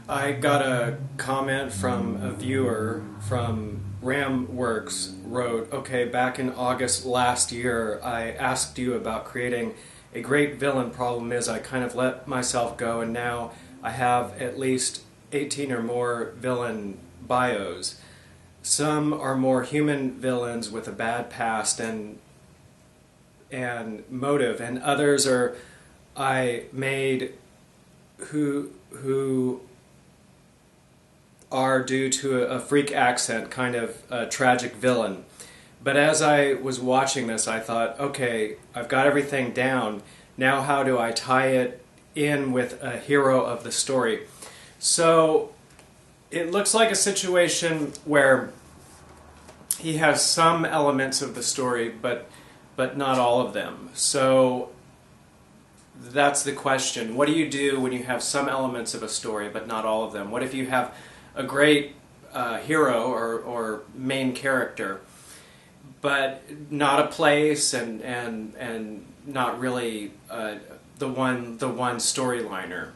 I got a comment from a viewer from Ramworks wrote, okay, back in August last year, I asked you about creating a great villain. Problem is I kind of let myself go, and now I have at least 18 or more villain bios. Some are more human villains with a bad past and motive, and others are I made who are due to a freak accent, kind of a tragic villain. But as I was watching this, I thought, okay, I've got everything down. Now how do I tie it in with a hero of the story? So it looks like a situation where he has some elements of the story, but not all of them. So that's the question. What do you do when you have some elements of a story, but not all of them? What if you have a great hero or main character, but not a place and not really the one storyliner?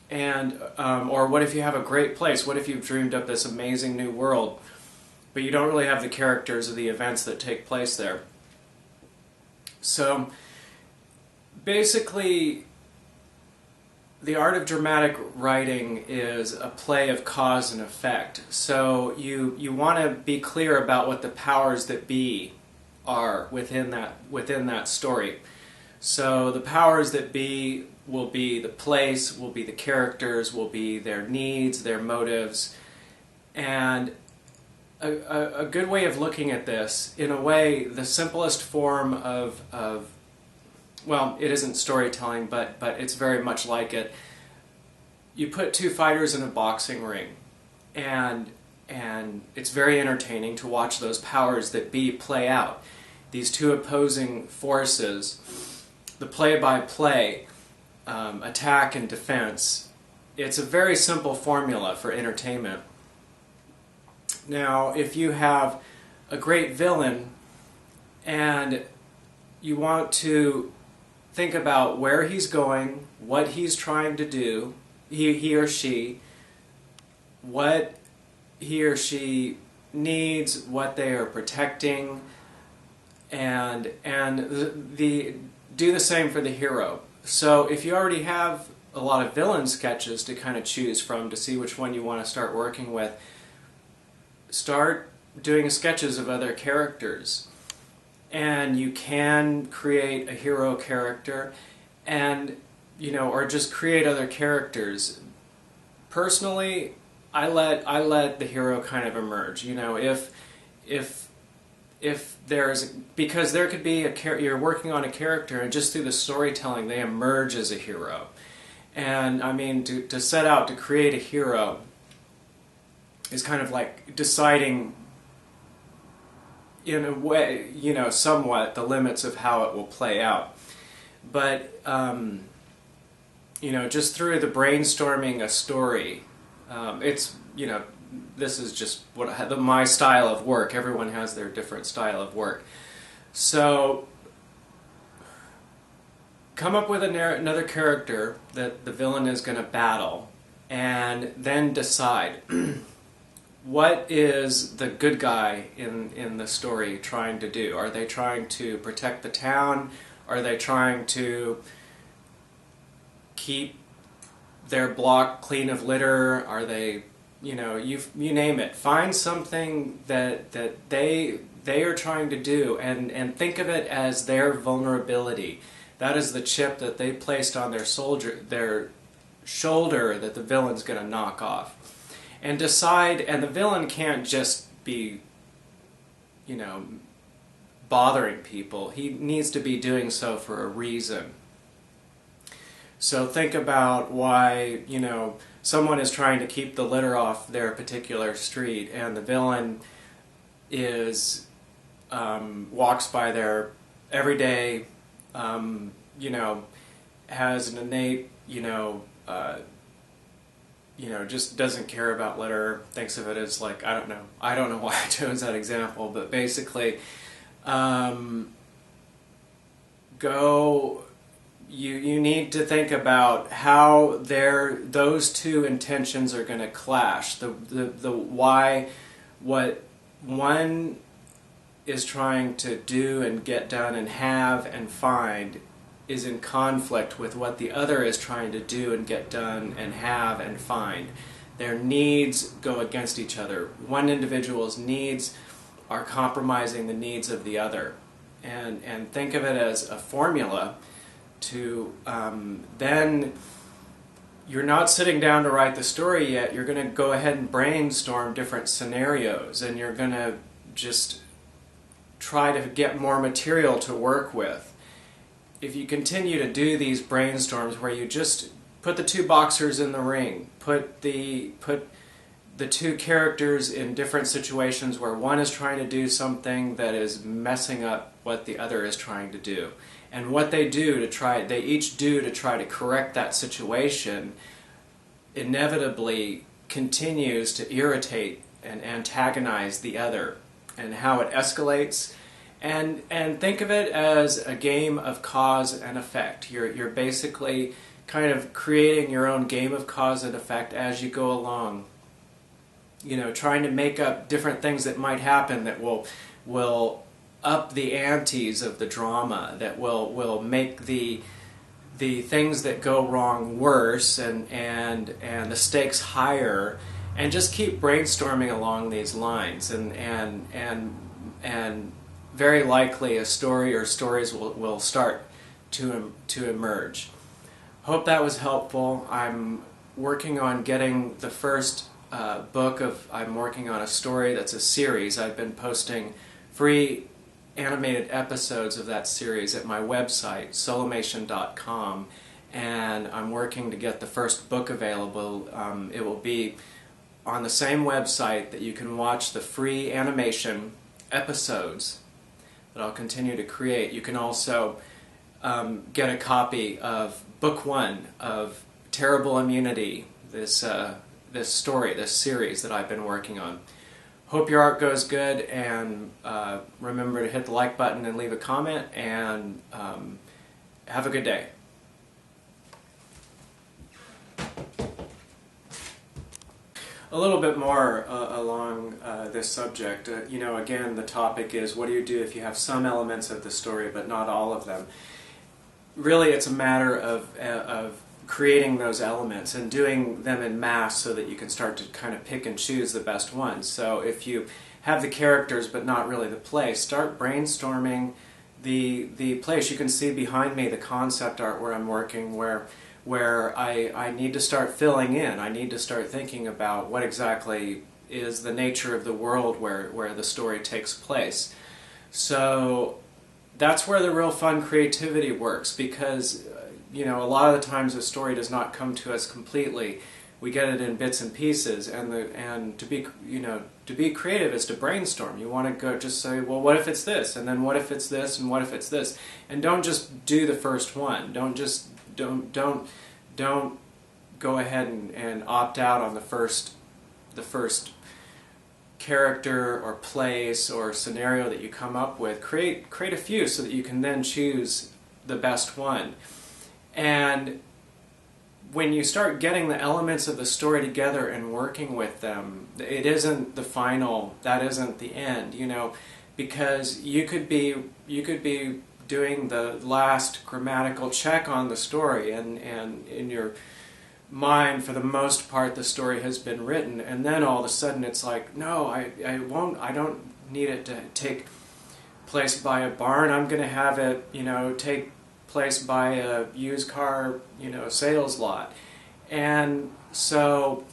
And or what if you have a great place? What if you've dreamed up this amazing new world, but you don't really have the characters or the events that take place there? So basically, the art of dramatic writing is a play of cause and effect. So you want to be clear about what the powers that be are within that story. So the powers that be will be the place, will be the characters, will be their needs, their motives. And a good way of looking at this, in a way, the simplest form of well, it isn't storytelling, but it's very much like it. You put two fighters in a boxing ring, and it's very entertaining to watch those powers that be play out. These two opposing forces, the play-by-play, attack and defense. It's a very simple formula for entertainment. Now, if you have a great villain and you want to think about where he's going, what he's trying to do, he or she, what he or she needs, what they are protecting, and do the same for the hero. So if you already have a lot of villain sketches to kind of choose from to see which one you want to start working with, start doing sketches of other characters. And you can create a hero character, and or just create other characters. Personally, I let the hero kind of emerge. If there's, because there could be you're working on a character, and just through the storytelling they emerge as a hero. And I mean, to set out to create a hero is kind of like deciding, in a way, somewhat the limits of how it will play out. But, just through the brainstorming a story, it's, this is just my style of work. Everyone has their different style of work. So, come up with another character that the villain is going to battle, and then decide what is the good guy in the story trying to do? Are they trying to protect the town? Are they trying to keep their block clean of litter? Are they, you name it. Find something that they are trying to do, and think of it as their vulnerability. That is the chip that they placed on their shoulder that the villain's going to knock off. And decide, and the villain can't just be, bothering people. He needs to be doing so for a reason. So think about why, someone is trying to keep the litter off their particular street, and the villain is, walks by there every day, has an innate, just doesn't care about litter, thinks of it as like, I don't know why I chose that example, but basically, go you need to think about how those two intentions are going to clash. The why, what one is trying to do and get done and have and find is in conflict with what the other is trying to do and get done and have and find. Their needs go against each other. One individual's needs are compromising the needs of the other. And think of it as a formula to then you're not sitting down to write the story yet. You're going to go ahead and brainstorm different scenarios, and you're going to just try to get more material to work with. If you continue to do these brainstorms where you just put the two boxers in the ring, put the two characters in different situations where one is trying to do something that is messing up what the other is trying to do, and what they each do to try to correct that situation inevitably continues to irritate and antagonize the other, and how it escalates. And think of it as a game of cause and effect. You're basically kind of creating your own game of cause and effect as you go along. You know, trying to make up different things that might happen that will up the antes of the drama, that will make the things that go wrong worse and the stakes higher, and just keep brainstorming along these lines, and very likely a story or stories will start to emerge. Hope that was helpful. I'm working on getting the first I'm working on a story that's a series. I've been posting free animated episodes of that series at my website, solomation.com, and I'm working to get the first book available. It will be on the same website that you can watch the free animation episodes that I'll continue to create. You can also get a copy of book 1 of Terrible Immunity, this story, this series that I've been working on. Hope your art goes good, and remember to hit the like button and leave a comment, and have a good day. A little bit more along this subject. Again, the topic is, what do you do if you have some elements of the story but not all of them? Really, it's a matter of creating those elements and doing them in mass so that you can start to kind of pick and choose the best ones. So if you have the characters but not really the place, start brainstorming the place. You can see behind me the concept art where I'm working, where I need to start filling in. I need to start thinking about what exactly is the nature of the world where the story takes place. So that's where the real fun creativity works, because a lot of the times a story does not come to us completely. We get it in bits and pieces, and to be creative is to brainstorm. You want to go just say, well, what if it's this, and then what if it's this, and what if it's this, and don't just do the first one. Don't go ahead and opt out on the first character or place or scenario that you come up with. Create a few so that you can then choose the best one. And when you start getting the elements of the story together and working with them, it isn't the final, that isn't the end, because you could be doing the last grammatical check on the story, and in your mind, for the most part, the story has been written, and then all of a sudden it's like, no, I don't need it to take place by a barn. I'm going to have it, take place by a used car, sales lot. And so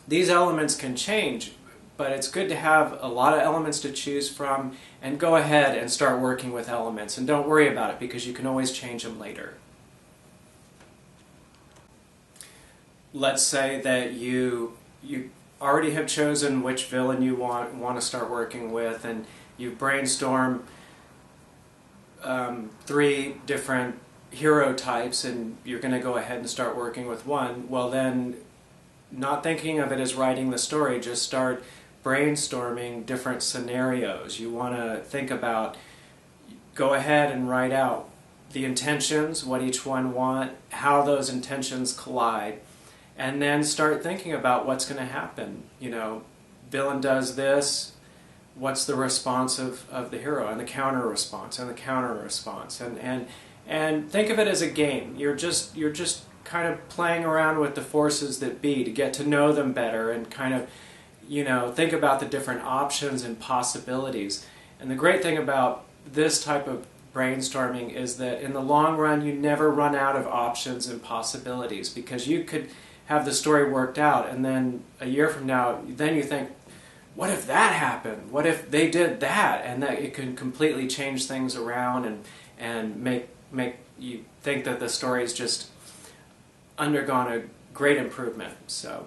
these elements can change, but it's good to have a lot of elements to choose from, and go ahead and start working with elements, and don't worry about it because you can always change them later. Let's say that you already have chosen which villain you want to start working with, and you brainstorm 3 different hero types, and you're going to go ahead and start working with one. Well, then, not thinking of it as writing the story, just start brainstorming different scenarios. You want to think about, go ahead and write out the intentions, what each one want, how those intentions collide, and then start thinking about what's going to happen. You know, villain does this, what's the response of the hero, and the counter response, and the counter response, and think of it as a game. You're just kind of playing around with the forces that be to get to know them better, and kind of, you know, think about the different options and possibilities. And the great thing about this type of brainstorming is that in the long run you never run out of options and possibilities, because you could have the story worked out, and then a year from now then you think, what if that happened? What if they did that? And that it can completely change things around and make you think that the story's just undergone a great improvement. So